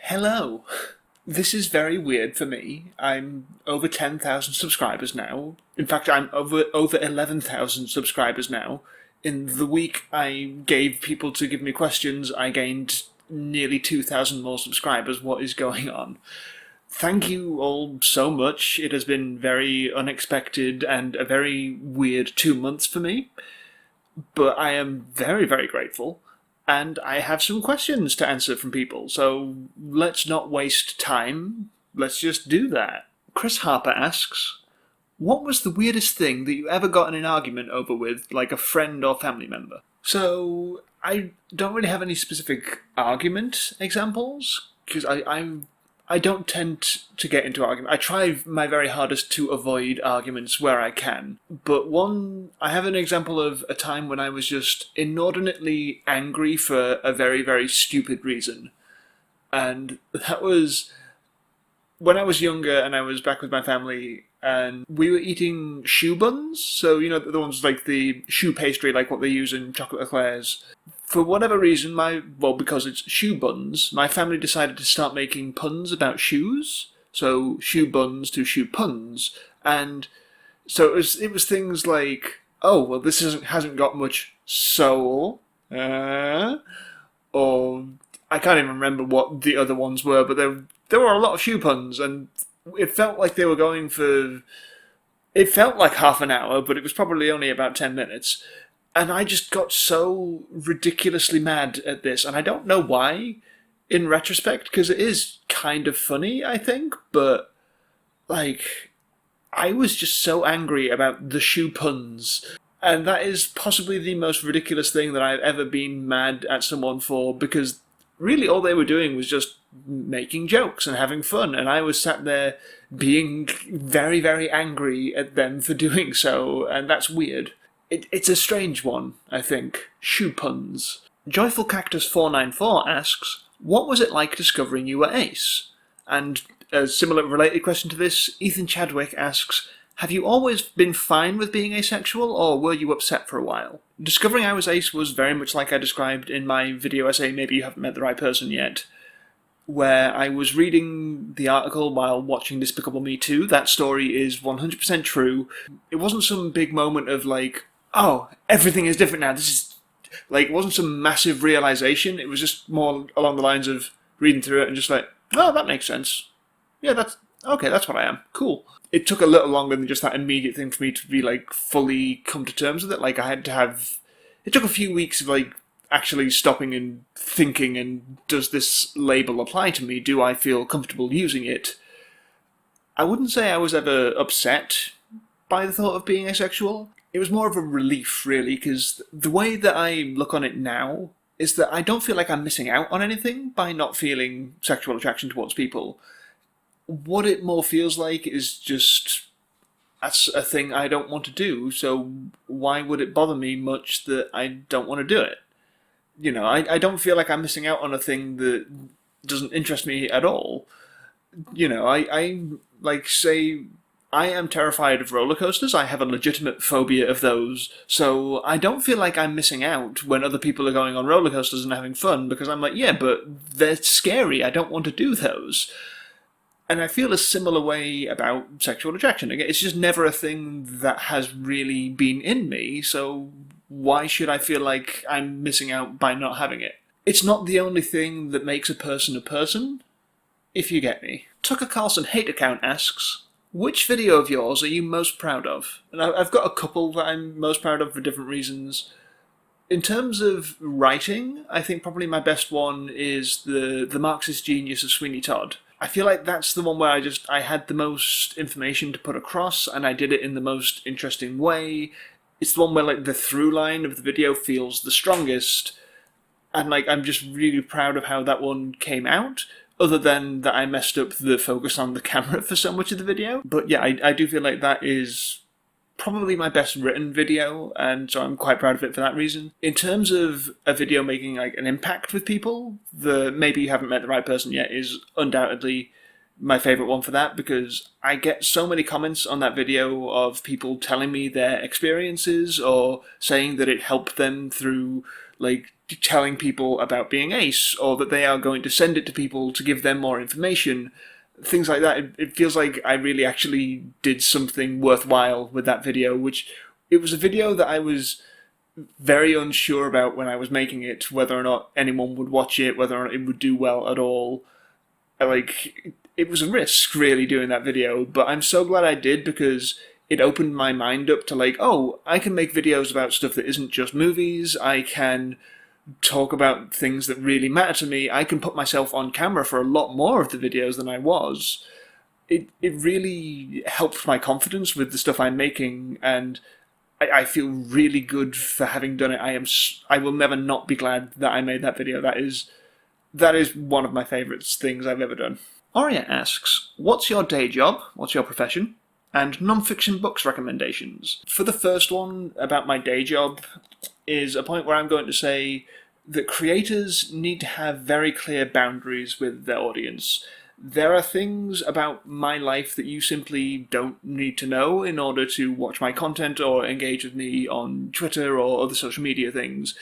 Hello. This is very weird for me. I'm over 10,000 subscribers now. In fact, I'm over 11,000 subscribers now. In the week I gave people to give me questions, I gained nearly 2,000 more subscribers. What is going on? Thank you all so much. It has been very unexpected and a very weird 2 months for me. But I am very, very grateful. And I have some questions to answer from people, so let's not waste time. Let's just do that. Chris Harper asks, what was the weirdest thing that you ever got in an argument over with, like a friend or family member? So, I don't really have any specific argument examples, because I don't tend to get into arguments. I try my very hardest to avoid arguments where I can. But I have an example of a time when I was just inordinately angry for a very, very stupid reason. And that was when I was younger and I was back with my family and we were eating shoe buns. So, you know, the ones like the shoe pastry, like what they use in chocolate eclairs. For whatever reason, because it's shoe buns, my family decided to start making puns about shoes. So, shoe buns to shoe puns. And so it was things like, oh, well, this hasn't got much soul. Or I can't even remember what the other ones were, but there were a lot of shoe puns, and it felt like they were going for... It felt like half an hour, but it was probably only about 10 minutes. And I just got so ridiculously mad at this, and I don't know why, in retrospect, because it is kind of funny, I think, but, like, I was just so angry about the shoe puns, and that is possibly the most ridiculous thing that I've ever been mad at someone for, because really all they were doing was just making jokes and having fun, and I was sat there being very, very angry at them for doing so, and that's weird. It's a strange one, I think. Shoe puns. Joyful Cactus 494 asks, what was it like discovering you were ace? And a similar related question to this, Ethan Chadwick asks, have you always been fine with being asexual, or were you upset for a while? Discovering I was ace was very much like I described in my video essay, Maybe You Haven't Met the Right Person Yet, where I was reading the article while watching Despicable Me 2. That story is 100% true. It wasn't some big moment of like, oh, everything is different now. This is, like, it wasn't some massive realization. It was just more along the lines of reading through it and just like, oh, that makes sense. Yeah, that's what I am. Cool. It took a little longer than just that immediate thing for me to be, like, fully come to terms with it. Like, it took a few weeks of, like, actually stopping and thinking, and does this label apply to me? Do I feel comfortable using it? I wouldn't say I was ever upset by the thought of being asexual. It was more of a relief, really, because the way that I look on it now is that I don't feel like I'm missing out on anything by not feeling sexual attraction towards people. What it more feels like is just, that's a thing I don't want to do, so why would it bother me much that I don't want to do it? You know, I don't feel like I'm missing out on a thing that doesn't interest me at all. You know, I like, say, I am terrified of roller coasters. I have a legitimate phobia of those, so I don't feel like I'm missing out when other people are going on roller coasters and having fun, because I'm like, yeah, but they're scary. I don't want to do those. And I feel a similar way about sexual attraction. Again, it's just never a thing that has really been in me, so why should I feel like I'm missing out by not having it? It's not the only thing that makes a person, if you get me. Tucker Carlson Hate Account asks, which video of yours are you most proud of? And I've got a couple that I'm most proud of for different reasons. In terms of writing, I think probably my best one is the Marxist Genius of Sweeney Todd. I feel like that's the one where I had the most information to put across, and I did it in the most interesting way. It's the one where, like, the through line of the video feels the strongest, and, like, I'm just really proud of how that one came out, other than that I messed up the focus on the camera for so much of the video. But yeah, I do feel like that is probably my best written video, and so I'm quite proud of it for that reason. In terms of a video making, like, an impact with people, the Maybe You Haven't Met the Right Person Yet is undoubtedly my favourite one for that, because I get so many comments on that video of people telling me their experiences or saying that it helped them through, like telling people about being ace, or that they are going to send it to people to give them more information, things like that. It feels like I really actually did something worthwhile with that video, which it was a video that I was very unsure about when I was making it, whether or not anyone would watch it, whether or not it would do well at all. Like, it was a risk, really, doing that video, but I'm so glad I did, because it opened my mind up to, like, oh, I can make videos about stuff that isn't just movies, I can talk about things that really matter to me, I can put myself on camera for a lot more of the videos than I was. It really helped my confidence with the stuff I'm making, and I feel really good for having done it. I will never not be glad that I made that video. That is one of my favourite things I've ever done. Aria asks, what's your day job? What's your profession? And non-fiction books recommendations. For the first one, about my day job, is a point where I'm going to say that creators need to have very clear boundaries with their audience. There are things about my life that you simply don't need to know in order to watch my content or engage with me on Twitter or other social media things.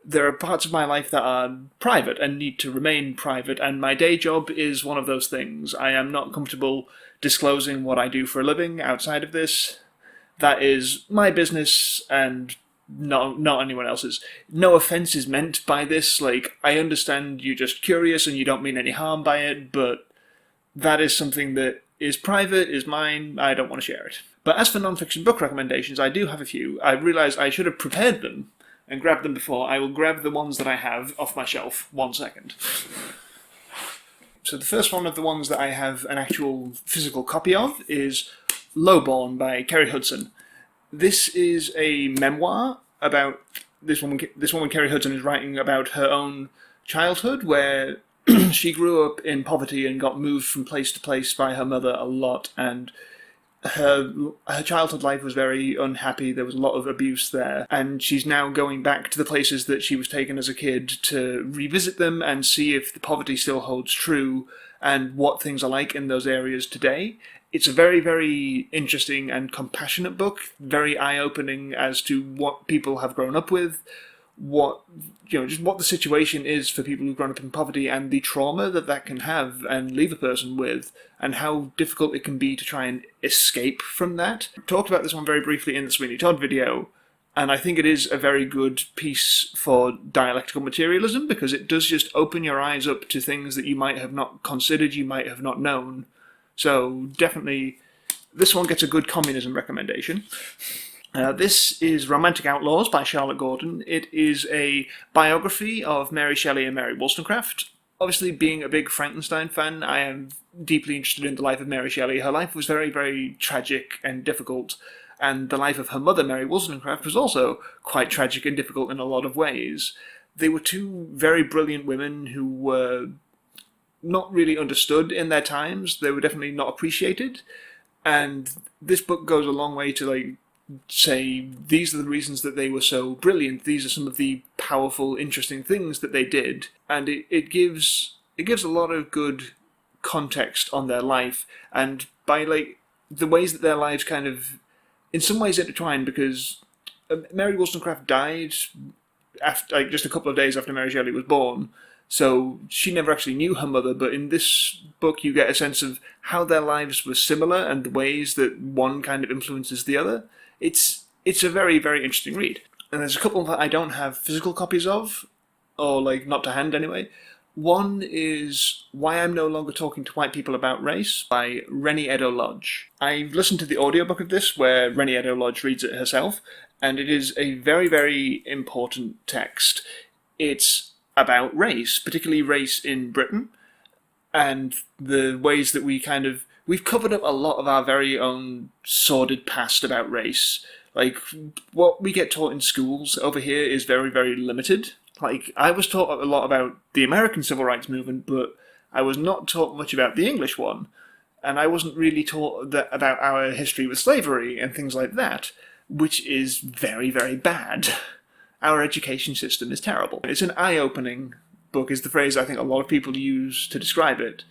There are parts of my life that are private and need to remain private, and my day job is one of those things. I am not comfortable disclosing what I do for a living outside of this. That is my business and not anyone else's. No offense is meant by this. Like, I understand you're just curious and you don't mean any harm by it, but that is something that is private, is mine, I don't want to share it. But as for non-fiction book recommendations, I do have a few. I realise I should have prepared them and grabbed them before. I will grab the ones that I have off my shelf. 1 second. So the first one of the ones that I have an actual physical copy of is Lowborn by Kerry Hudson. This is a memoir about this woman. Kerry Hudson is writing about her own childhood, where she grew up in poverty and got moved from place to place by her mother a lot, and her childhood life was very unhappy. There was a lot of abuse there, and she's now going back to the places that she was taken as a kid to revisit them and see if the poverty still holds true and what things are like in those areas today. It's a very, very interesting and compassionate book, very eye-opening as to what people have grown up with, just what the situation is for people who've grown up in poverty and the trauma that can have and leave a person with, and how difficult it can be to try and escape from that. I talked about this one very briefly in the Sweeney Todd video, and I think it is a very good piece for dialectical materialism, because it does just open your eyes up to things that you might have not considered, you might have not known. So definitely, this one gets a good communism recommendation. This is Romantic Outlaws by Charlotte Gordon. It is a biography of Mary Shelley and Mary Wollstonecraft. Obviously, being a big Frankenstein fan, I am deeply interested in the life of Mary Shelley. Her life was very, very tragic and difficult, and the life of her mother, Mary Wollstonecraft, was also quite tragic and difficult in a lot of ways. They were two very brilliant women who were not really understood in their times. They were definitely not appreciated, and this book goes a long way to, say, these are the reasons that they were so brilliant, these are some of the powerful, interesting things that they did, and it gives a lot of good context on their life, and by, the ways that their lives kind of, in some ways, intertwined, because Mary Wollstonecraft died after, just a couple of days after Mary Shelley was born, so she never actually knew her mother, but in this book you get a sense of how their lives were similar and the ways that one kind of influences the other. It's a very, very interesting read. And there's a couple that I don't have physical copies of, or not to hand anyway. One is Why I'm No Longer Talking to White People About Race by Rennie Edo Lodge. I've listened to the audiobook of this where Rennie Edo Lodge reads it herself, and it is a very, very important text. It's about race, particularly race in Britain, and the ways that we've covered up a lot of our very own sordid past about race. What we get taught in schools over here is very, very limited. I was taught a lot about the American Civil Rights Movement, but I was not taught much about the English one. And I wasn't really taught about our history with slavery and things like that, which is very, very bad. Our education system is terrible. It's an eye-opening book, is the phrase I think a lot of people use to describe it.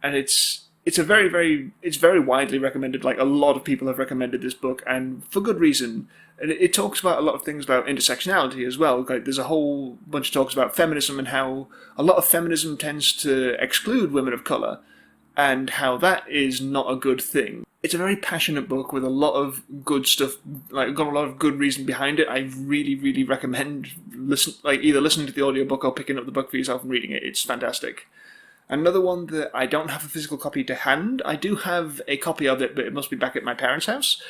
And it's very widely recommended. A lot of people have recommended this book, and for good reason. And it talks about a lot of things about intersectionality as well. Like, there's a whole bunch of talks about feminism and how a lot of feminism tends to exclude women of colour, and how that is not a good thing. It's a very passionate book with a lot of good stuff, like, got a lot of good reason behind it. I really, really recommend either listening to the audiobook or picking up the book for yourself and reading it. It's fantastic. Another one that I don't have a physical copy to hand, I do have a copy of it, but it must be back at my parents' house,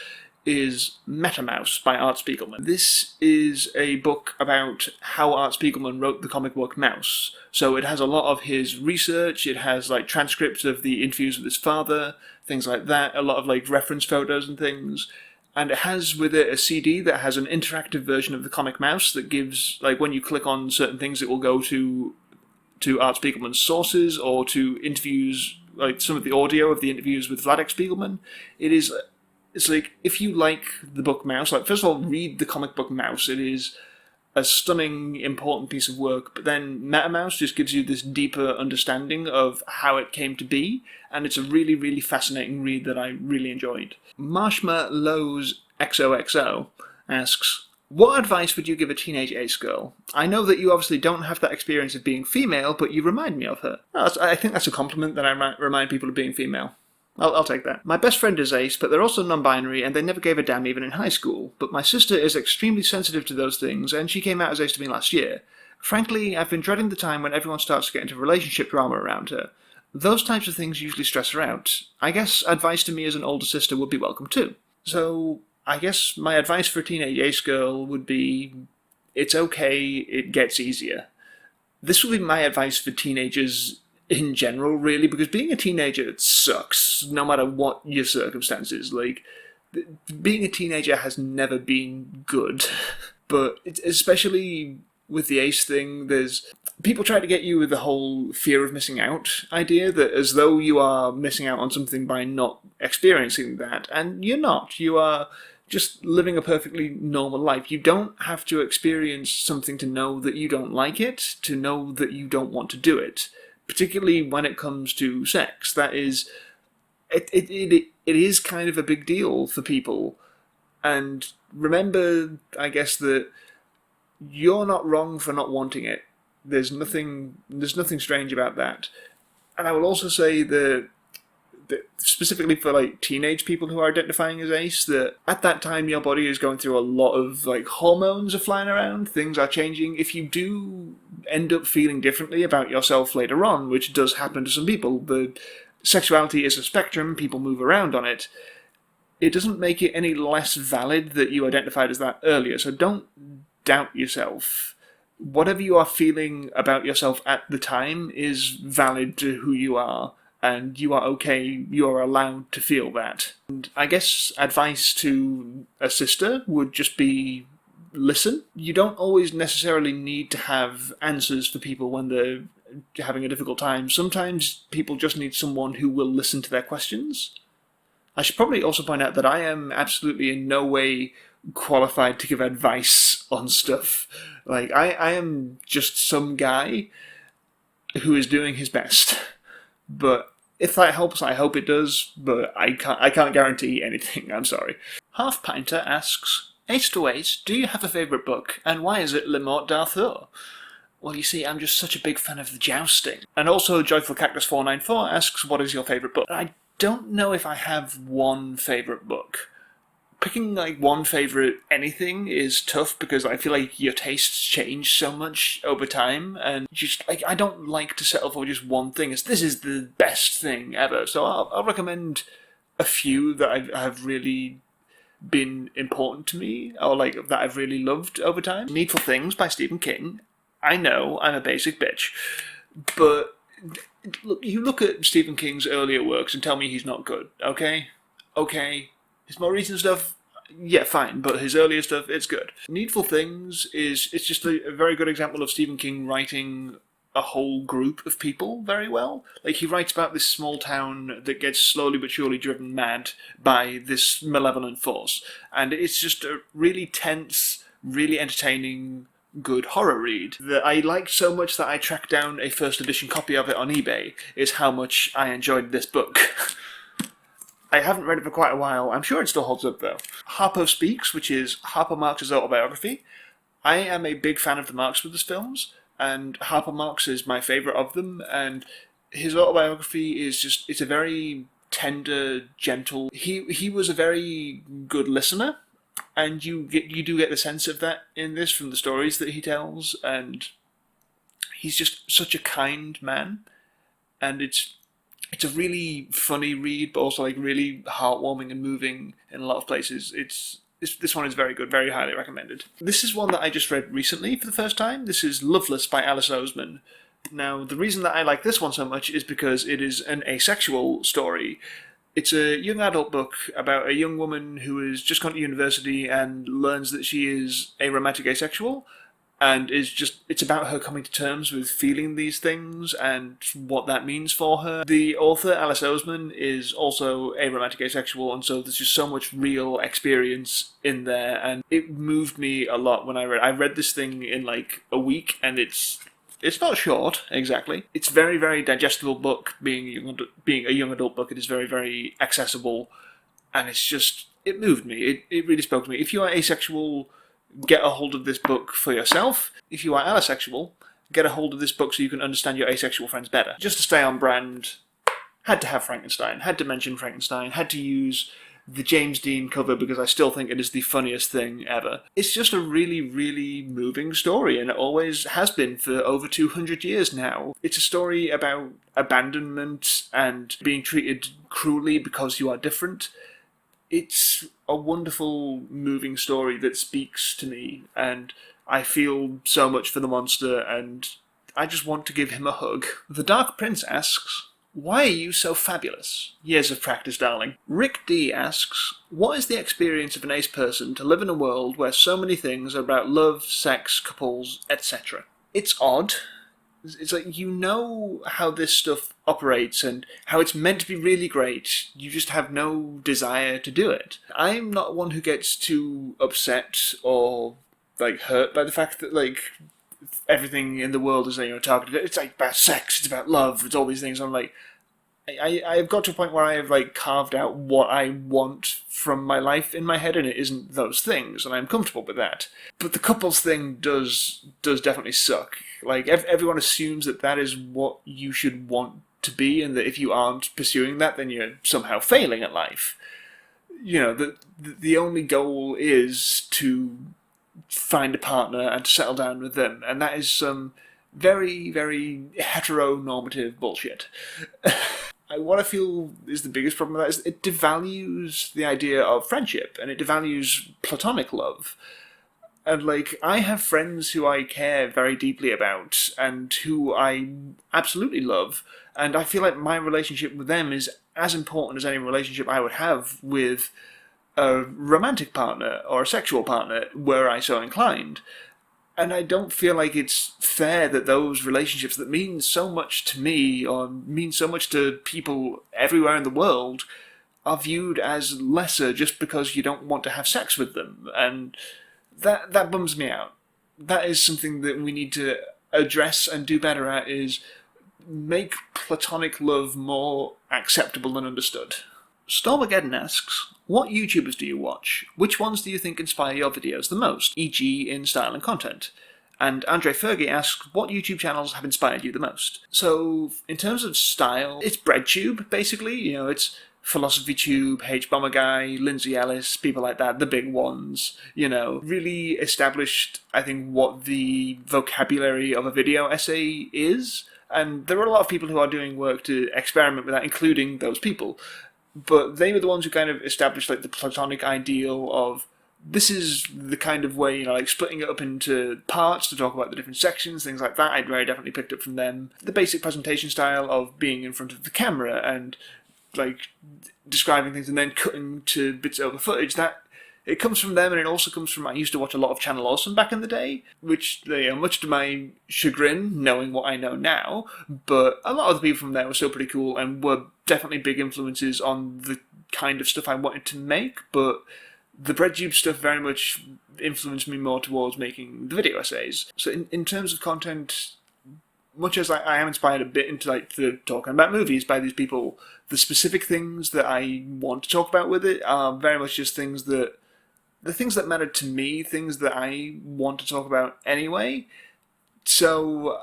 is Metamouse by Art Spiegelman. This is a book about how Art Spiegelman wrote the comic book Mouse. So it has a lot of his research, it has like transcripts of the interviews with his father, things like that, a lot of like reference photos and things. And it has with it a CD that has an interactive version of the comic Mouse that gives, like, when you click on certain things, it will go to Art Spiegelman's sources or to interviews, like some of the audio of the interviews with Vladek Spiegelman. It's like, if you like the book Mouse, like, first of all, read the comic book Mouse. It is a stunning, important piece of work, but then Metamouse just gives you this deeper understanding of how it came to be, and it's a really, really fascinating read that I really enjoyed. Marshmallow's XOXO asks, what advice would you give a teenage ace girl? I know that you obviously don't have that experience of being female, but you remind me of her. I think that's a compliment, that I remind people of being female. I'll take that. My best friend is ace, but they're also non-binary, and they never gave a damn even in high school. But my sister is extremely sensitive to those things, and she came out as ace to me last year. Frankly, I've been dreading the time when everyone starts to get into relationship drama around her. Those types of things usually stress her out. I guess advice to me as an older sister would be welcome too. So, I guess my advice for a teenage ace girl would be, it's okay, it gets easier. This would be my advice for teenagers in general, really, because being a teenager, it sucks, no matter what your circumstances. Like, being a teenager has never been good. But especially with the ace thing, people try to get you with the whole fear of missing out idea, that as though you are missing out on something by not experiencing that, and you're not. You are just living a perfectly normal life. You don't have to experience something to know that you don't like it, to know that you don't want to do it. Particularly when it comes to sex. That is, it is kind of a big deal for people. And remember, I guess, that you're not wrong for not wanting it. There's nothing strange about that. And I will also say that specifically for like teenage people who are identifying as ace, that at that time your body is going through a lot of like hormones are flying around, things are changing. If you do end up feeling differently about yourself later on, which does happen to some people, the sexuality is a spectrum, people move around on it, it doesn't make it any less valid that you identified as that earlier. So don't doubt yourself. Whatever you are feeling about yourself at the time is valid to who you are. And you are okay, you are allowed to feel that. And I guess advice to a sister would just be, listen. You don't always necessarily need to have answers for people when they're having a difficult time. Sometimes people just need someone who will listen to their questions. I should probably also point out that I am absolutely in no way qualified to give advice on stuff. Like, I am just some guy who is doing his best. But if that helps, I hope it does, but I can't guarantee anything, I'm sorry. Half Pinter asks, Ace to Ace, do you have a favourite book, and why is it Le Mort d'Arthur? Well, you see, I'm just such a big fan of the jousting. And also, Joyful Cactus 494 asks, what is your favourite book? I don't know if I have one favourite book. Picking like one favourite anything is tough because I feel like your tastes change so much over time, and just like I don't like to settle for just one thing as this is the best thing ever. So I'll recommend a few that have really been important to me, or like that I've really loved over time. Needful Things by Stephen King. I know I'm a basic bitch, but look, you look at Stephen King's earlier works and tell me he's not good. Okay. His more recent stuff, yeah, fine, but his earlier stuff, it's good. Needful Things it's just a very good example of Stephen King writing a whole group of people very well. Like, he writes about this small town that gets slowly but surely driven mad by this malevolent force. And it's just a really tense, really entertaining, good horror read that I liked so much that I tracked down a first edition copy of it on eBay, is how much I enjoyed this book. I haven't read it for quite a while. I'm sure it still holds up, though. Harpo Speaks, which is Harpo Marx's autobiography. I am a big fan of the Marx Brothers films, and Harpo Marx is my favourite of them, and his autobiography is just, it's a very tender, gentle... He was a very good listener, and you do get the sense of that in this from the stories that he tells, and he's just such a kind man, and it's a really funny read, but also like really heartwarming and moving in a lot of places. This one is very good, very highly recommended. This is one that I just read recently for the first time. This is Loveless by Alice Oseman. Now, the reason that I like this one so much is because it is an asexual story. It's a young adult book about a young woman who has just gone to university and learns that she is a romantic asexual, and it's about her coming to terms with feeling these things and what that means for her. The author, Alice Oseman, is also a romantic asexual, and so there's just so much real experience in there, and it moved me a lot when I read this thing in like a week, and it's not short, exactly. It's a very, very digestible book, being a young adult book. It is very, very accessible, and it moved me. It really spoke to me. If you are asexual, get a hold of this book for yourself. If you are allisexual, get a hold of this book so you can understand your asexual friends better. Just to stay on brand, had to have Frankenstein, had to mention Frankenstein, had to use the James Dean cover because I still think it is the funniest thing ever. It's just a really, really moving story, and it always has been for over 200 years now. It's a story about abandonment and being treated cruelly because you are different. It's a wonderful, moving story that speaks to me, and I feel so much for the monster, and I just want to give him a hug. The Dark Prince asks, why are you so fabulous? Years of practice, darling. Rick D asks, what is the experience of an ace person to live in a world where so many things are about love, sex, couples, etc.? It's odd. It's like, you know how this stuff operates and how it's meant to be really great. You just have no desire to do it. I'm not one who gets too upset or like hurt by the fact that like everything in the world is targeted. It's like about sex, it's about love, it's all these things. I'm like, I've got to a point where I have like carved out what I want from my life in my head, and it isn't those things, and I'm comfortable with that. But the couples thing does definitely suck. Like everyone assumes that is what you should want to be, and that if you aren't pursuing that, then you're somehow failing at life. The only goal is to find a partner and to settle down with them, and that is some very, very heteronormative bullshit. What I feel is the biggest problem with that is it devalues the idea of friendship, and it devalues platonic love. And like, I have friends who I care very deeply about, and who I absolutely love, and I feel like my relationship with them is as important as any relationship I would have with a romantic partner or a sexual partner, were I so inclined. And I don't feel like it's fair that those relationships that mean so much to me, or mean so much to people everywhere in the world, are viewed as lesser just because you don't want to have sex with them. And that bums me out. That is something that we need to address and do better at, is make platonic love more acceptable and understood. Stormageddon asks, what YouTubers do you watch? Which ones do you think inspire your videos the most, e.g. in style and content? And Andre Fergie asks, what YouTube channels have inspired you the most? So, in terms of style, it's BreadTube, basically. It's PhilosophyTube, HBomberGuy, Lindsay Ellis, people like that, the big ones. Really established, I think, what the vocabulary of a video essay is. And there are a lot of people who are doing work to experiment with that, including those people. But they were the ones who kind of established like the platonic ideal of, this is the kind of way, like splitting it up into parts to talk about the different sections, things like that. I'd very definitely picked up from them. The basic presentation style of being in front of the camera and like describing things and then cutting to bits over footage, that it comes from them, and it also comes from, I used to watch a lot of Channel Awesome back in the day, which, much to my chagrin, knowing what I know now, but a lot of the people from there were still pretty cool and were definitely big influences on the kind of stuff I wanted to make, but the BreadTube stuff very much influenced me more towards making the video essays. So in terms of content, much as I am inspired a bit into like the talking about movies by these people, the specific things that I want to talk about with it are very much just the things that matter to me, things that I want to talk about anyway. So,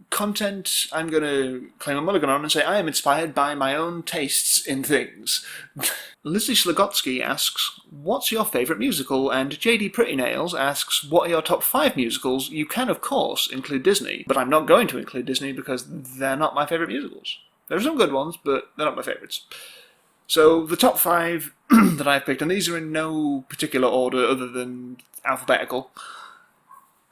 content, I'm going to claim a mulligan on and say I am inspired by my own tastes in things. Lizzie Slagotsky asks, what's your favourite musical? And JD Prettynails asks, what are your top 5 musicals? You can, of course, include Disney, but I'm not going to include Disney because they're not my favourite musicals. There are some good ones, but they're not my favourites. So, the top 5 that I've picked, and these are in no particular order other than alphabetical.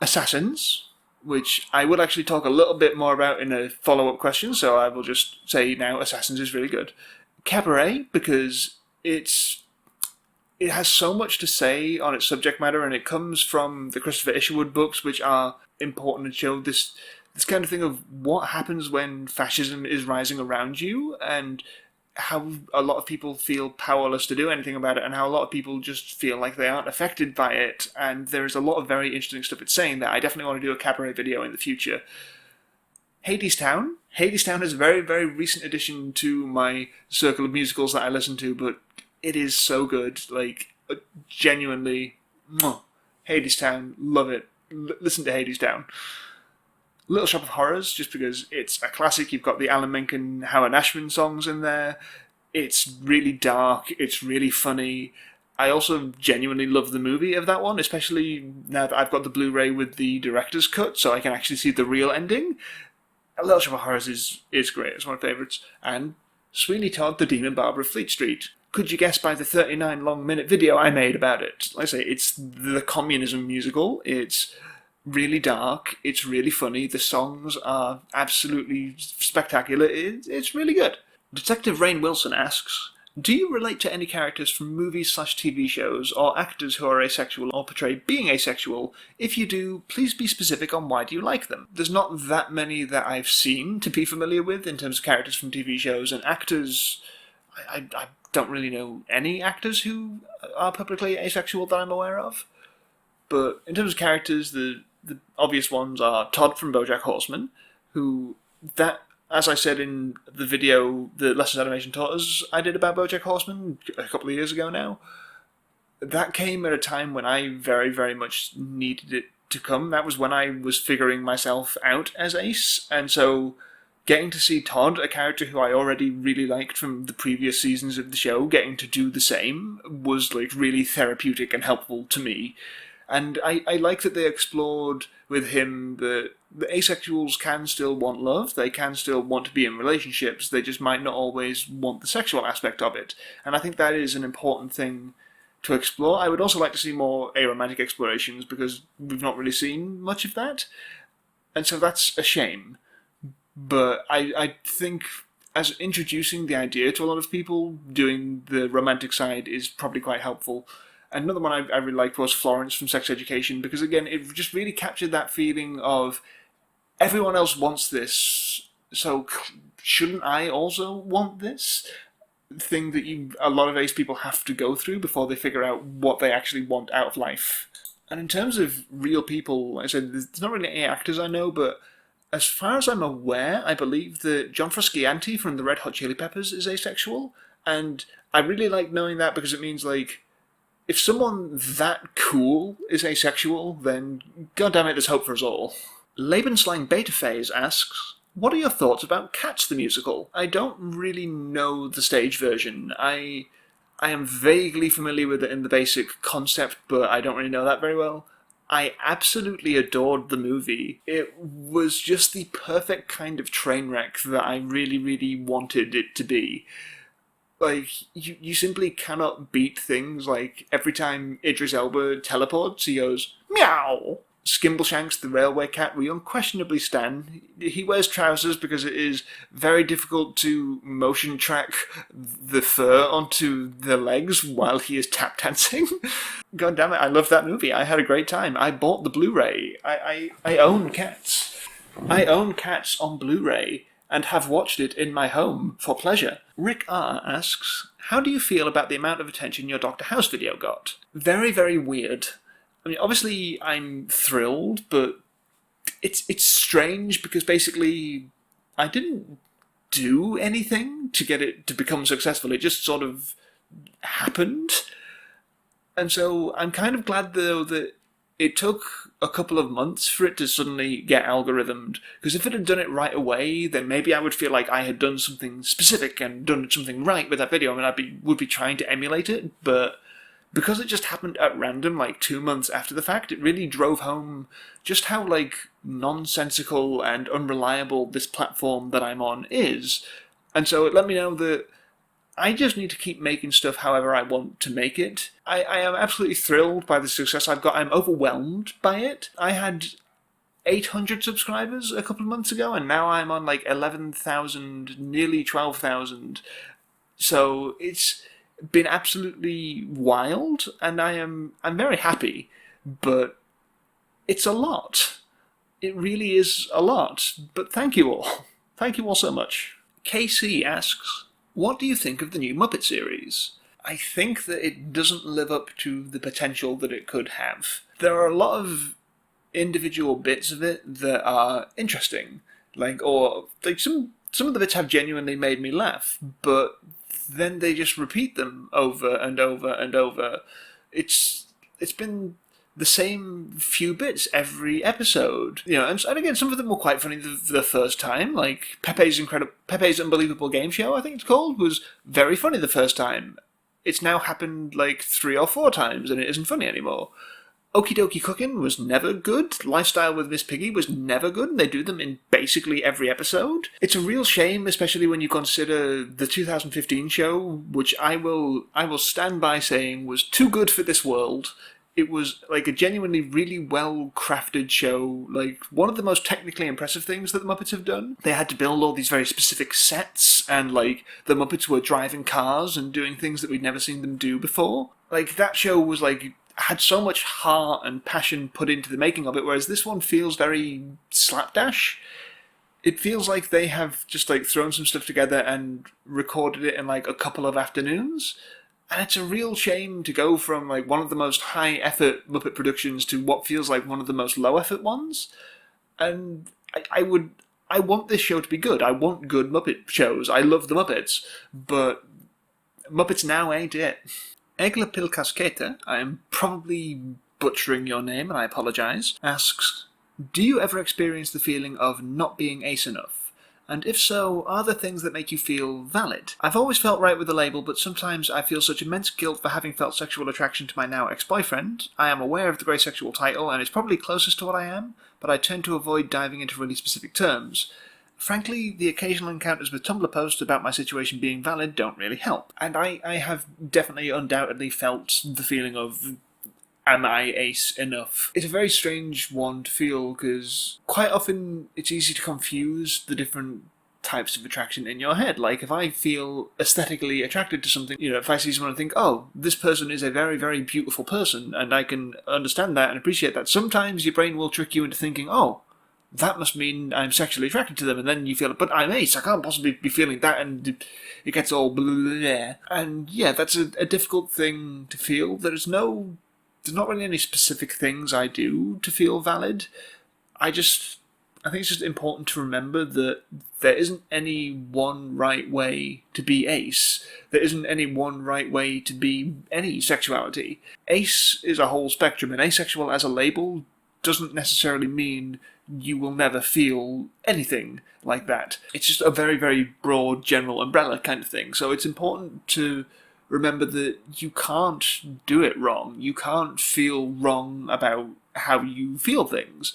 Assassins, which I will actually talk a little bit more about in a follow-up question, so I will just say now Assassins is really good. Cabaret, because it has so much to say on its subject matter, and it comes from the Christopher Isherwood books, which are important and show this kind of thing of what happens when fascism is rising around you, and how a lot of people feel powerless to do anything about it, and how a lot of people just feel like they aren't affected by it. And there's a lot of very interesting stuff it's saying that I definitely want to do a cabaret video in the future. Hadestown. Hadestown is a very, very recent addition to my circle of musicals that I listen to, but it is so good. Like, genuinely, Hadestown, love it. Listen to Hadestown. Little Shop of Horrors, just because it's a classic. You've got the Alan Menken, Howard Ashman songs in there. It's really dark. It's really funny. I also genuinely love the movie of that one, especially now that I've got the Blu-ray with the director's cut, so I can actually see the real ending. Little Shop of Horrors is great. It's one of my favourites. And Sweeney Todd, the Demon Barber of Fleet Street. Could you guess by the 39-long-minute video I made about it? Like I say, it's the communism musical. It's really dark, it's really funny, the songs are absolutely spectacular, it's really good. Detective Rainn Wilson asks, do you relate to any characters from movies/TV shows, or actors who are asexual or portray being asexual? If you do, please be specific on why do you like them. There's not that many that I've seen to be familiar with in terms of characters from TV shows, and actors, I don't really know any actors who are publicly asexual that I'm aware of. But in terms of characters, the obvious ones are Todd from BoJack Horseman, who, as I said in the video the Lessons Animation Taught Us I did about BoJack Horseman a couple of years ago now, that came at a time when I very, very much needed it to come. That was when I was figuring myself out as Ace, and so getting to see Todd, a character who I already really liked from the previous seasons of the show, getting to do the same was like really therapeutic and helpful to me. And I like that they explored with him that the asexuals can still want love, they can still want to be in relationships, they just might not always want the sexual aspect of it. And I think that is an important thing to explore. I would also like to see more aromantic explorations, because we've not really seen much of that. And so that's a shame. But I think as introducing the idea to a lot of people, doing the romantic side is probably quite helpful. Another one I really liked was Florence from Sex Education, because again, it just really captured that feeling of everyone else wants this, so shouldn't I also want this? Thing that a lot of ace people have to go through before they figure out what they actually want out of life. And in terms of real people, like I said, there's not really any actors I know, but as far as I'm aware, I believe that John Frusciante from the Red Hot Chili Peppers is asexual, and I really like knowing that because it means, like, if someone that cool is asexual, then goddammit, there's hope for us all. Lebenslang Betaphase asks, what are your thoughts about Cats the musical? I don't really know the stage version. I am vaguely familiar with it in the basic concept, but I don't really know that very well. I absolutely adored the movie. It was just the perfect kind of train wreck that I really, really wanted it to be. Like, you simply cannot beat things like every time Idris Elba teleports, he goes, meow! Skimbleshanks, the railway cat, we unquestionably stan. He wears trousers because it is very difficult to motion track the fur onto the legs while he is tap dancing. God damn it, I love that movie. I had a great time. I bought the Blu-ray. I own Cats. I own Cats on Blu-ray and have watched it in my home for pleasure. Rick R. asks, how do you feel about the amount of attention your Dr. House video got? Very, very weird. I mean, obviously I'm thrilled, but it's strange because basically I didn't do anything to get it to become successful. It just sort of happened. And so I'm kind of glad, though, that it took a couple of months for it to suddenly get algorithmed. Because if it had done it right away, then maybe I would feel like I had done something specific and done something right with that video. I mean, would be trying to emulate it, but because it just happened at random, like 2 months after the fact, it really drove home just how, like, nonsensical and unreliable this platform that I'm on is. And so it let me know that I just need to keep making stuff however I want to make it. I am absolutely thrilled by the success I've got. I'm overwhelmed by it. I had 800 subscribers a couple of months ago, and now I'm on like 11,000, nearly 12,000. So it's been absolutely wild, and I'm very happy, but it's a lot. It really is a lot. But thank you all. Thank you all so much. KC asks, what do you think of the new Muppet series? I think that it doesn't live up to the potential that it could have. There are a lot of individual bits of it that are interesting, some of the bits have genuinely made me laugh, but then they just repeat them over and over and over. It's been the same few bits every episode, and again, some of them were quite funny the first time, like Pepe's Unbelievable Game Show, I think it's called, was very funny the first time. It's now happened like 3 or 4 times, and it isn't funny anymore. Okie Dokie Cookin' was never good. Lifestyle with Miss Piggy was never good, and they do them in basically every episode. It's a real shame, especially when you consider the 2015 show, which I will stand by saying was too good for this world. It was like a genuinely really well-crafted show, like one of the most technically impressive things that the Muppets have done. They had to build all these very specific sets, and like the Muppets were driving cars and doing things that we'd never seen them do before. Like that show was like had so much heart and passion put into the making of it, whereas this one feels very slapdash. It feels like they have just like thrown some stuff together and recorded it in like a couple of afternoons. And it's a real shame to go from like one of the most high-effort Muppet productions to what feels like one of the most low-effort ones. And I want this show to be good. I want good Muppet shows. I love the Muppets. But Muppets Now ain't it. Egla Pilkaskete, I am probably butchering your name and I apologise, asks, do you ever experience the feeling of not being ace enough? And if so, are there things that make you feel valid? I've always felt right with the label, but sometimes I feel such immense guilt for having felt sexual attraction to my now ex-boyfriend. I am aware of the grey sexual title, and it's probably closest to what I am, but I tend to avoid diving into really specific terms. Frankly, the occasional encounters with Tumblr posts about my situation being valid don't really help. And I have definitely undoubtedly felt the feeling of, am I ace enough? It's a very strange one to feel, because quite often it's easy to confuse the different types of attraction in your head. Like, if I feel aesthetically attracted to something, if I see someone and think, oh, this person is a very, very beautiful person, and I can understand that and appreciate that, sometimes your brain will trick you into thinking, oh, that must mean I'm sexually attracted to them, and then you feel, but I'm ace, I can't possibly be feeling that, and it gets all blah. And yeah, that's a difficult thing to feel. There's not really any specific things I do to feel valid. I think it's just important to remember that there isn't any one right way to be ace. There isn't any one right way to be any sexuality. Ace is a whole spectrum, and asexual as a label doesn't necessarily mean you will never feel anything like that. It's just a very, very broad, general umbrella kind of thing. So it's important to remember that you can't do it wrong. You can't feel wrong about how you feel things.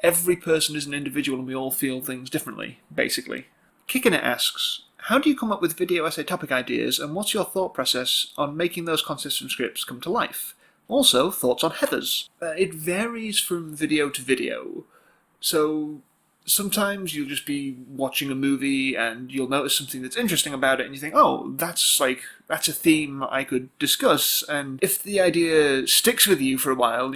Every person is an individual and we all feel things differently, basically. Kickin' It asks, how do you come up with video essay topic ideas, and what's your thought process on making those concepts and scripts come to life? Also, thoughts on Heathers. It varies from video to video. So sometimes you'll just be watching a movie and you'll notice something that's interesting about it and you think, oh, that's a theme I could discuss. And if the idea sticks with you for a while,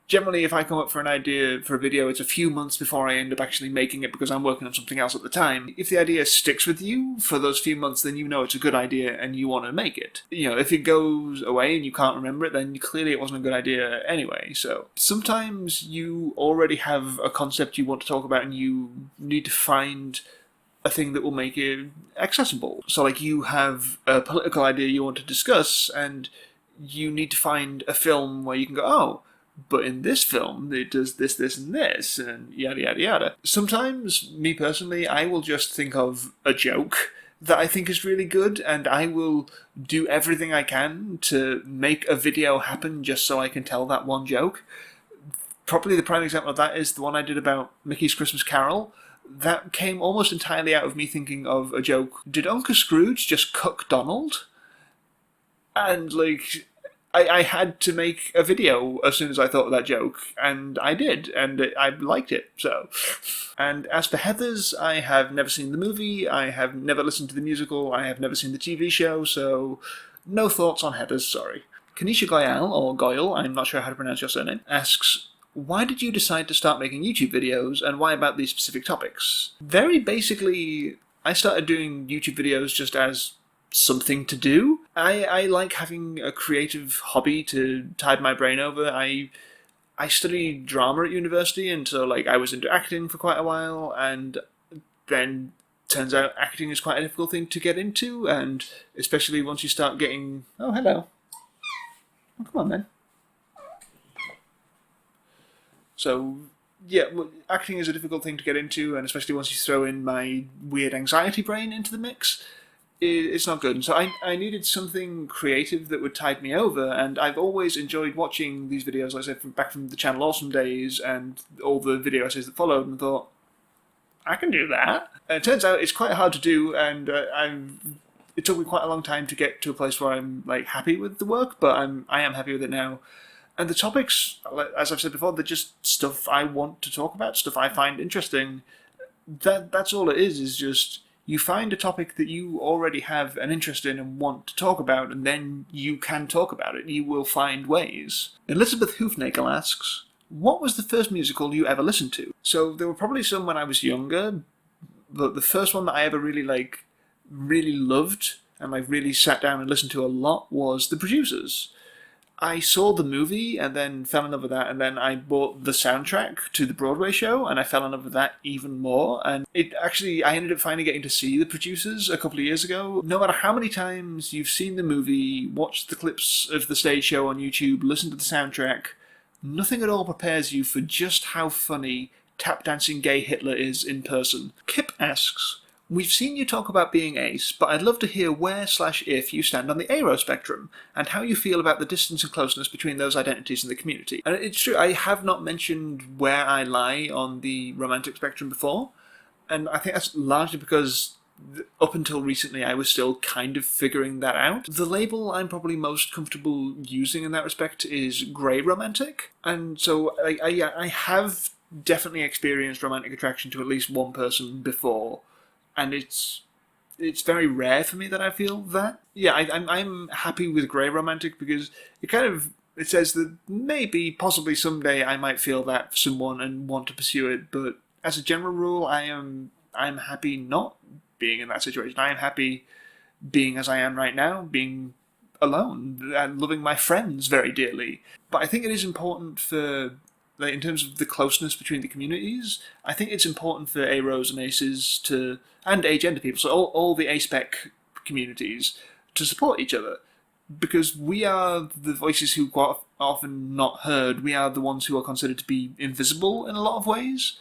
Generally, if I come up for an idea for a video, it's a few months before I end up actually making it because I'm working on something else at the time. If the idea sticks with you for those few months, then you know it's a good idea and you want to make it. If it goes away and you can't remember it, then clearly it wasn't a good idea anyway. So sometimes you already have a concept you want to talk about and you need to find a thing that will make it accessible. So like you have a political idea you want to discuss and you need to find a film where you can go, oh, but in this film, it does this, this, and this, and yada, yada, yada. Sometimes, me personally, I will just think of a joke that I think is really good, and I will do everything I can to make a video happen just so I can tell that one joke. Probably the prime example of that is the one I did about Mickey's Christmas Carol. That came almost entirely out of me thinking of a joke. Did Uncle Scrooge just cook Donald? And, I had to make a video as soon as I thought of that joke, and I did, and I liked it, so. And as for Heathers, I have never seen the movie, I have never listened to the musical, I have never seen the TV show, so no thoughts on Heathers, sorry. Kanisha Goyal, or Goyle, I'm not sure how to pronounce your surname, asks, why did you decide to start making YouTube videos, and why about these specific topics? Very basically, I started doing YouTube videos just as something to do. I like having a creative hobby to tide my brain over. I studied drama at university, and so I was into acting for quite a while, and then turns out acting is quite a difficult thing to get into, and especially once you start getting... Oh, hello. Oh, come on, then. So, yeah, acting is a difficult thing to get into, and especially once you throw in my weird anxiety brain into the mix, it's not good. And so I needed something creative that would tide me over, and I've always enjoyed watching these videos, like I said, back from the Channel Awesome days and all the video essays that followed, and thought, I can do that. And it turns out it's quite hard to do, and it took me quite a long time to get to a place where I'm happy with the work, but I am happy with it now. And the topics, as I've said before, they're just stuff I want to talk about, stuff I find interesting. That's all it is just... You find a topic that you already have an interest in and want to talk about, and then you can talk about it. You will find ways. Elizabeth Hoofnagel asks, what was the first musical you ever listened to? So there were probably some when I was younger, but the first one that I ever really loved and really sat down and listened to a lot was The Producers. I saw the movie and then fell in love with that, and then I bought the soundtrack to the Broadway show and I fell in love with that even more. And I ended up finally getting to see The Producers a couple of years ago. No matter how many times you've seen the movie, watched the clips of the stage show on YouTube, listened to the soundtrack, nothing at all prepares you for just how funny tap dancing gay Hitler is in person. Kip asks, we've seen you talk about being ace, but I'd love to hear where/if you stand on the aro spectrum, and how you feel about the distance and closeness between those identities in the community. And it's true, I have not mentioned where I lie on the romantic spectrum before, and I think that's largely because up until recently I was still kind of figuring that out. The label I'm probably most comfortable using in that respect is grey romantic, and so I have definitely experienced romantic attraction to at least one person before. And it's very rare for me that I feel that. Yeah, I'm happy with grey romantic because it says that maybe, possibly someday I might feel that for someone and want to pursue it. But as a general rule, I'm happy not being in that situation. I am happy being as I am right now, being alone and loving my friends very dearly. But I think it is important for... in terms of the closeness between the communities, I think it's important for aros and aces and agender people, so all the aspec communities, to support each other. Because we are the voices who quite often not heard. We are the ones who are considered to be invisible in a lot of ways.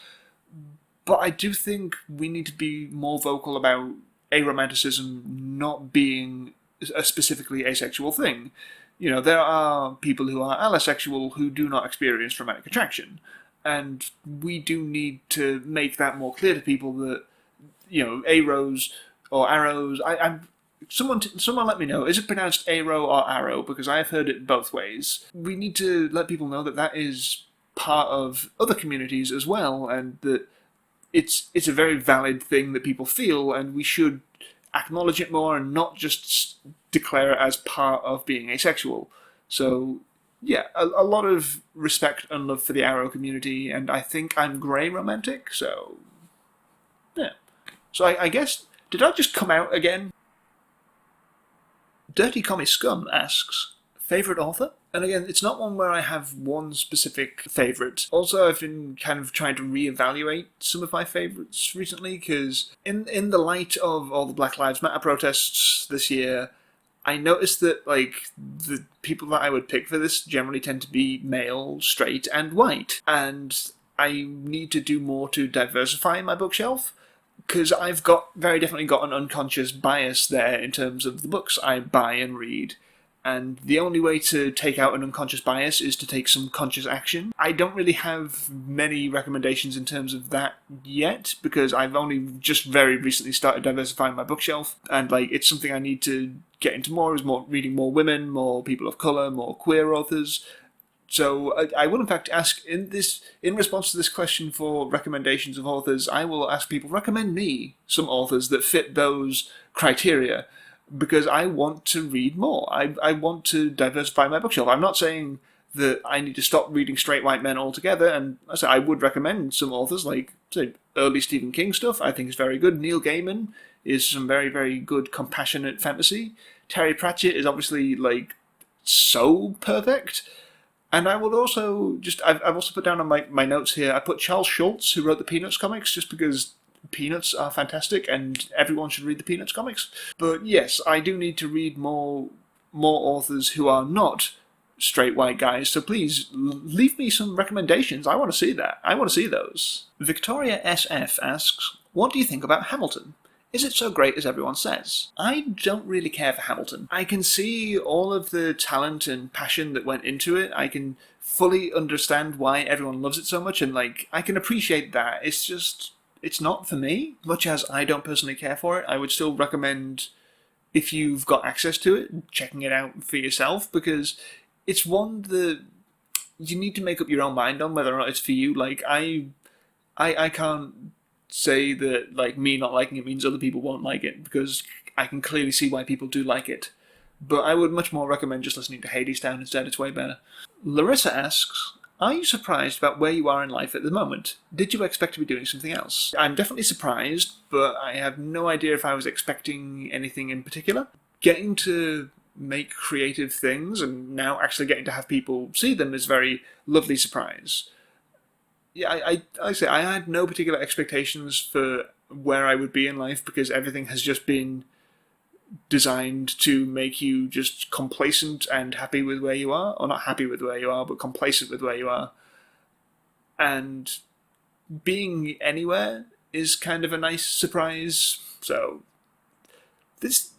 But I do think we need to be more vocal about aromanticism not being a specifically asexual thing. There are people who are allosexual who do not experience romantic attraction. And we do need to make that more clear to people that, aros or arrows... Someone let me know, is it pronounced aro or arrow? Because I have heard it both ways. We need to let people know that that is part of other communities as well, and that it's a very valid thing that people feel, and we should acknowledge it more and not just declare it as part of being asexual. So, yeah, a lot of respect and love for the Arrow community, and I think I'm grey romantic, so yeah. So I guess, did I just come out again? Dirty Comic Scum asks, favourite author? And again, it's not one where I have one specific favourite. Also, I've been kind of trying to reevaluate some of my favourites recently, because in the light of all the Black Lives Matter protests this year, I noticed that, like, the people that I would pick for this generally tend to be male, straight, and white. And I need to do more to diversify my bookshelf, because I've very definitely got an unconscious bias there in terms of the books I buy and read. And the only way to take out an unconscious bias is to take some conscious action. I don't really have many recommendations in terms of that yet, because I've only just very recently started diversifying my bookshelf, and like it's something I need to get into more, is more reading more women, more people of colour, more queer authors. So I will in fact ask, in response to this question for recommendations of authors, I will ask people, recommend me some authors that fit those criteria, because I want to read more. I want to diversify my bookshelf. I'm not saying that I need to stop reading straight white men altogether, and I would recommend some authors, like, say, early Stephen King stuff, I think is very good. Neil Gaiman is some very, very good, compassionate fantasy. Terry Pratchett is obviously, like, so perfect. And I will also I've also put down on my notes here, I put Charles Schultz, who wrote the Peanuts comics, just because Peanuts are fantastic and everyone should read the Peanuts comics. But yes, I do need to read more authors who are not straight white guys, so please leave me some recommendations. I want to see that. I want to see those. Victoria SF asks, what do you think about Hamilton? Is it so great as everyone says? I don't really care for Hamilton. I can see all of the talent and passion that went into it. I can fully understand why everyone loves it so much, and like I can appreciate that. It's just, it's not for me. Much as I don't personally care for it, I would still recommend, if you've got access to it, checking it out for yourself, because it's one that you need to make up your own mind on whether or not it's for you. Like I can't say that like me not liking it means other people won't like it, because I can clearly see why people do like it. But I would much more recommend just listening to Hadestown instead. It's way better. Larissa asks, are you surprised about where you are in life at the moment? Did you expect to be doing something else? I'm definitely surprised, but I have no idea if I was expecting anything in particular. Getting to make creative things and now actually getting to have people see them is a very lovely surprise. Yeah, I say I had no particular expectations for where I would be in life, because everything has just been designed to make you just complacent and happy with where you are, or not happy with where you are, but complacent with where you are. And being anywhere is kind of a nice surprise. So this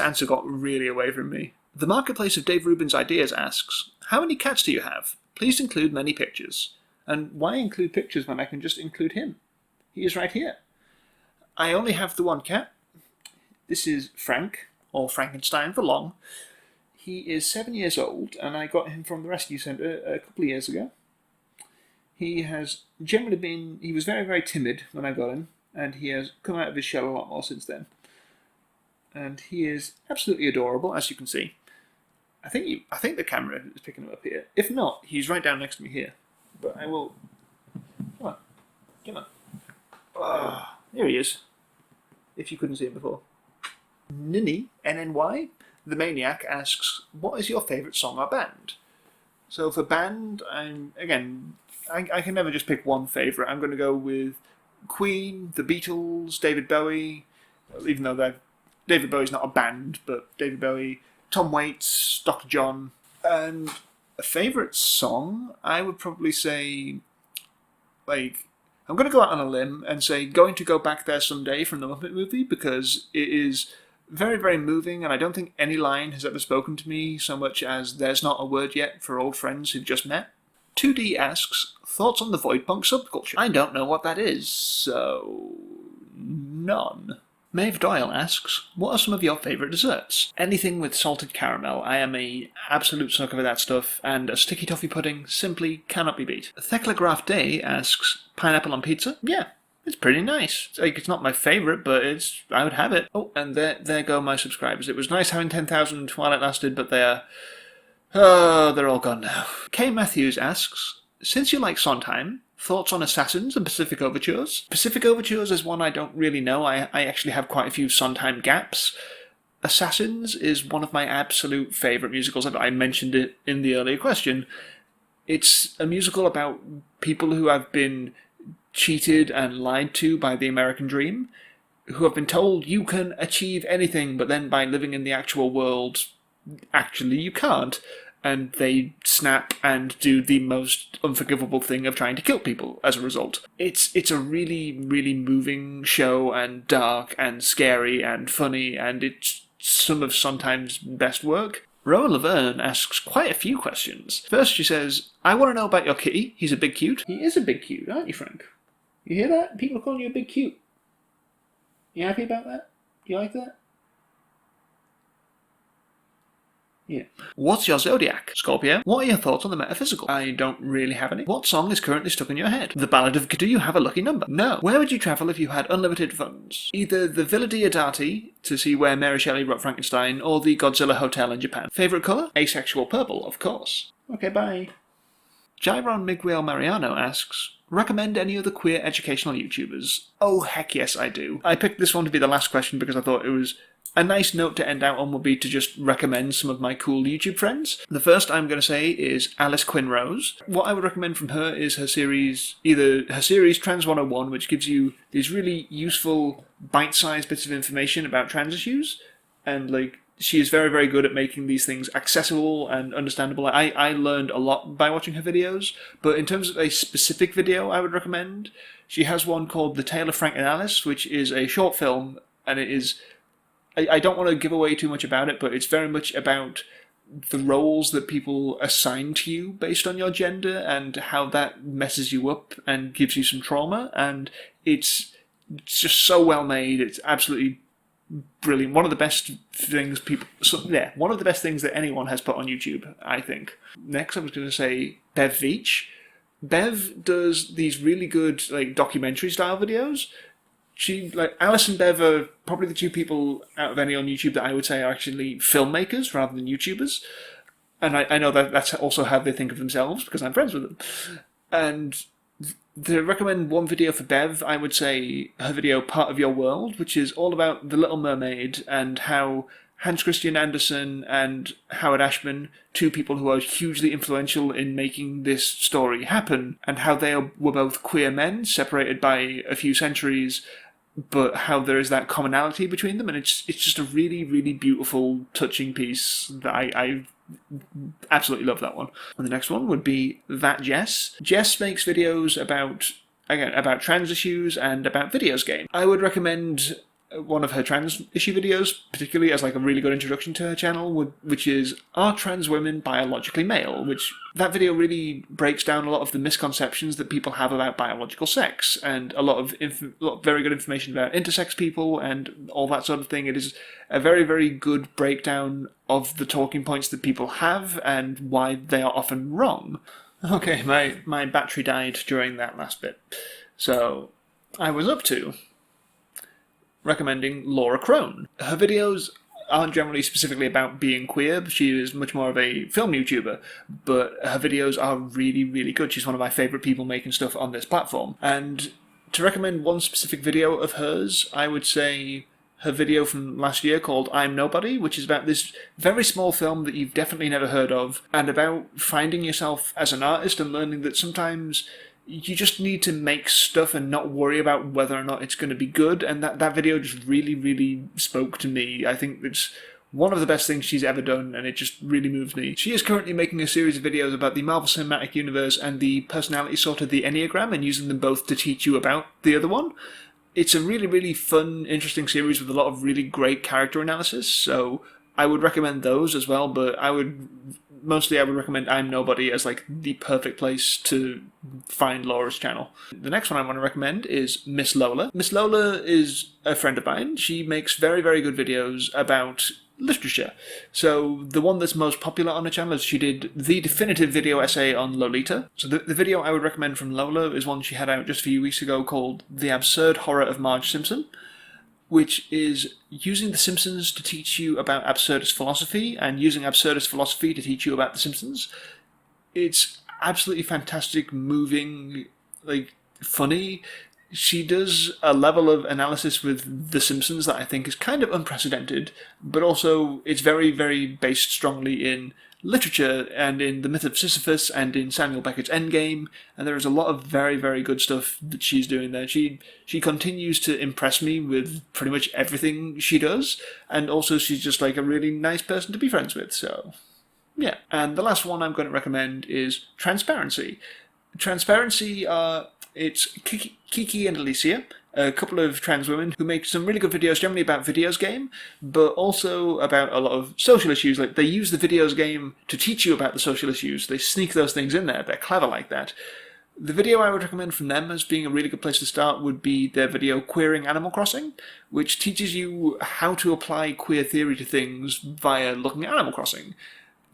answer got really away from me. The Marketplace of Dave Rubin's Ideas asks, how many cats do you have? Please include many pictures. And why include pictures when I can just include him? He is right here. I only have the one cat. This is Frank, or Frankenstein for long. He is 7 years old, and I got him from the rescue centre a couple of years ago. He has generally he was very, very timid when I got him, and he has come out of his shell a lot more since then. And he is absolutely adorable, as you can see. I think the camera is picking him up here. If not, he's right down next to me here. But I will... Come on. Here he is. If you couldn't see him before. Nini, NNY, the Maniac, asks, what is your favourite song or band? So for band, I can never just pick one favourite. I'm going to go with Queen, the Beatles, David Bowie, even though David Bowie's not a band, but David Bowie, Tom Waits, Dr. John. And a favourite song, I would probably say, like, I'm going to go out on a limb and say Going to Go Back There Someday from the Muppet movie, because it is very, very moving, and I don't think any line has ever spoken to me so much as There's Not a Word Yet for old friends who've just met. 2D asks, thoughts on the Voidpunk subculture? I don't know what that is, so none. Maeve Doyle asks, what are some of your favourite desserts? Anything with salted caramel. I am a absolute sucker for that stuff, and a sticky toffee pudding simply cannot be beat. Theclagraph Day asks, pineapple on pizza? Yeah, it's pretty nice. It's not my favourite, but I would have it. Oh, and there go my subscribers. It was nice having 10,000 while it lasted, but they are Oh, they're all gone now. Kay Matthews asks, since you like Sondheim, thoughts on Assassins and Pacific Overtures? Pacific Overtures is one I don't really know. I actually have quite a few Sondheim gaps. Assassins is one of my absolute favourite musicals. I mentioned it in the earlier question. It's a musical about people who have been cheated and lied to by the American dream, who have been told you can achieve anything, but then by living in the actual world, actually you can't. And they snap and do the most unforgivable thing of trying to kill people as a result. It's a really, really moving show, and dark and scary and funny, and it's some of Sondheim's best work. Rowan Laverne asks quite a few questions. First she says, I want to know about your kitty. He's a big cute. He is a big cute, aren't you, Frank? You hear that? People are calling you a big cute. You happy about that? You like that? Yeah. What's your zodiac? Scorpio. What are your thoughts on the metaphysical? I don't really have any. What song is currently stuck in your head? The Ballad of Do You Have a Lucky Number? No. Where would you travel if you had unlimited funds? Either the Villa Diodati, to see where Mary Shelley wrote Frankenstein, or the Godzilla Hotel in Japan. Favourite colour? Asexual purple, of course. Okay, bye. Gyron Miguel Mariano asks, recommend any other queer educational YouTubers? Oh, heck yes, I do. I picked this one to be the last question because I thought it was a nice note to end out on would be to just recommend some of my cool YouTube friends. The first I'm going to say is Alice Quinn Rose. What I would recommend from her is her series, either her series Trans 101, which gives you these really useful bite-sized bits of information about trans issues, and she is very, very good at making these things accessible and understandable. I learned a lot by watching her videos, but in terms of a specific video I would recommend, she has one called The Tale of Frank and Alice, which is a short film, and it is... I don't want to give away too much about it, but it's very much about the roles that people assign to you based on your gender and how that messes you up and gives you some trauma. And it's just so well made. It's absolutely brilliant. One of the best things one of the best things that anyone has put on YouTube, I think. Next, I was going to say Bev Veach. Bev does these really good documentary style videos. Alice and Bev are probably the two people out of any on YouTube that I would say are actually filmmakers rather than YouTubers. And I know that that's also how they think of themselves because I'm friends with them. And to recommend one video for Bev, I would say her video Part of Your World, which is all about The Little Mermaid and how Hans Christian Andersen and Howard Ashman, two people who are hugely influential in making this story happen, and how they were both queer men, separated by a few centuries, but how there is that commonality between them, and it's just a really, really beautiful, touching piece that I absolutely love that one. And the next one would be That Jess. Jess makes videos about trans issues and about videos game. I would recommend one of her trans issue videos, particularly as a really good introduction to her channel, which is Are Trans Women Biologically Male? Which that video really breaks down a lot of the misconceptions that people have about biological sex, and a lot of very good information about intersex people and all that sort of thing. It is a very, very good breakdown of the talking points that people have and why they are often wrong. Okay, my battery died during that last bit. So I was up to recommending Laura Crone. Her videos aren't generally specifically about being queer. She is much more of a film YouTuber, but her videos are really, really good. She's one of my favourite people making stuff on this platform. And to recommend one specific video of hers, I would say her video from last year called I'm Nobody, which is about this very small film that you've definitely never heard of, and about finding yourself as an artist and learning that sometimes you just need to make stuff and not worry about whether or not it's going to be good, and that video just really, really spoke to me. I think it's one of the best things she's ever done, and it just really moves me. She is currently making a series of videos about the Marvel Cinematic Universe and the personality sort of the Enneagram, and using them both to teach you about the other one. It's a really, really fun, interesting series with a lot of really great character analysis, so I would recommend those as well, but I would recommend I'm Nobody as the perfect place to find Laura's channel. The next one I want to recommend is Miss Lola. Miss Lola is a friend of mine. She makes very, very good videos about literature. So the one that's most popular on her channel is she did the definitive video essay on Lolita. So the video I would recommend from Lola is one she had out just a few weeks ago called The Absurd Horror of Marge Simpson. which is using The Simpsons to teach you about absurdist philosophy and using absurdist philosophy to teach you about The Simpsons. It's absolutely fantastic, moving, like, funny. She does a level of analysis with The Simpsons that I think is kind of unprecedented, but also it's very, very based strongly in literature and in the myth of Sisyphus and in Samuel Beckett's Endgame, and there is a lot of very, very good stuff that she's doing there. She continues to impress me with pretty much everything she does, and also she's just like a really nice person to be friends with, so yeah. And the last one I'm going to recommend is Transparency. Transparency it's Kiki and Alicia, a couple of trans women who make some really good videos, generally about videos game, but also about a lot of social issues. Like, they use the videos game to teach you about the social issues. They sneak those things in there. They're clever like that. The video I would recommend from them as being a really good place to start would be their video Queering Animal Crossing, which teaches you how to apply queer theory to things via looking at Animal Crossing.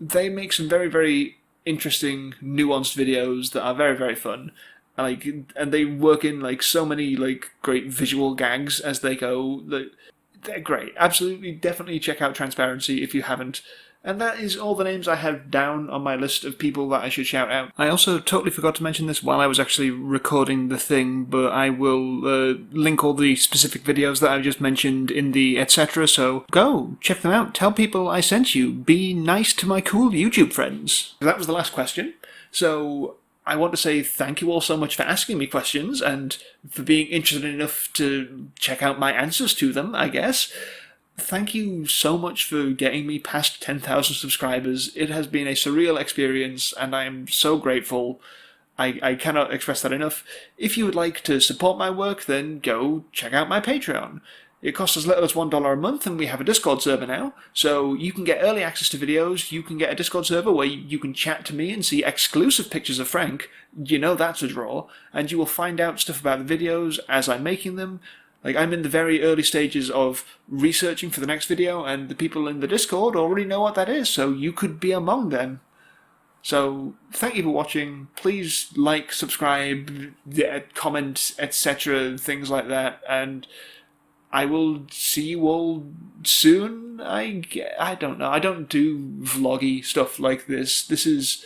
They make some very, very interesting, nuanced videos that are very, very fun. And they work in like so many like great visual gags as they go. They're great. Absolutely, definitely check out Transparency if you haven't. And that is all the names I have down on my list of people that I should shout out. I also totally forgot to mention this while I was actually recording the thing, but I will link all the specific videos that I've just mentioned in the etc. So go, check them out. Tell people I sent you. Be nice to my cool YouTube friends. That was the last question. So I want to say thank you all so much for asking me questions and for being interested enough to check out my answers to them, I guess. Thank you so much for getting me past 10,000 subscribers. It has been a surreal experience, and I am so grateful. I cannot express that enough. If you would like to support my work, then go check out my Patreon. It costs as little as $1 a month, and we have a Discord server now, so you can get early access to videos, you can get a Discord server where you can chat to me and see exclusive pictures of Frank, you know that's a draw, and you will find out stuff about the videos as I'm making them. Like, I'm in the very early stages of researching for the next video, and the people in the Discord already know what that is, so you could be among them. So, thank you for watching. Please like, subscribe, comment, etc., things like that, and I will see you all soon. I don't know. I don't do vloggy stuff like this. This is